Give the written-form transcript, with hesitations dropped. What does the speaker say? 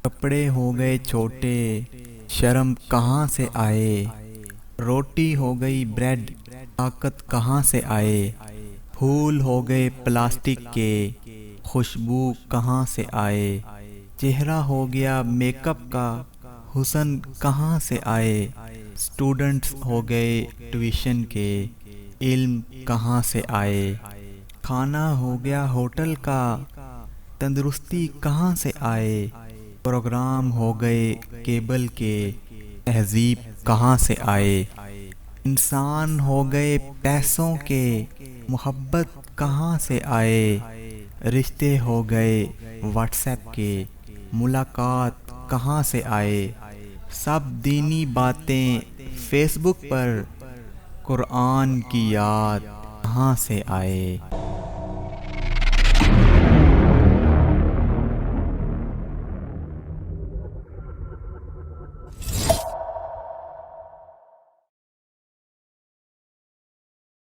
کپڑے ہو گئے چھوٹے، شرم کہاں سے آئے؟ روٹی ہو گئی بریڈ، طاقت کہاں سے آئے؟ پھول ہو گئے پلاسٹک کے، خوشبو کہاں سے آئے؟ چہرہ ہو گیا میک اپ کا، حسن کہاں سے آئے؟ اسٹوڈنٹس ہو گئے ٹیوشن کے، علم کہاں سے آئے؟ کھانا ہو گیا ہوٹل کا، تندرستی کہاں سے آئے؟ پروگرام ہو گئے کیبل کے، تہذیب کہاں سے آئے؟ انسان ہو گئے پیسوں کے، محبت کہاں سے آئے؟ رشتے ہو گئے واٹس ایپ کے، ملاقات کہاں سے آئے؟ سب دینی باتیں فیس بک پر، قرآن کی یاد کہاں سے آئے؟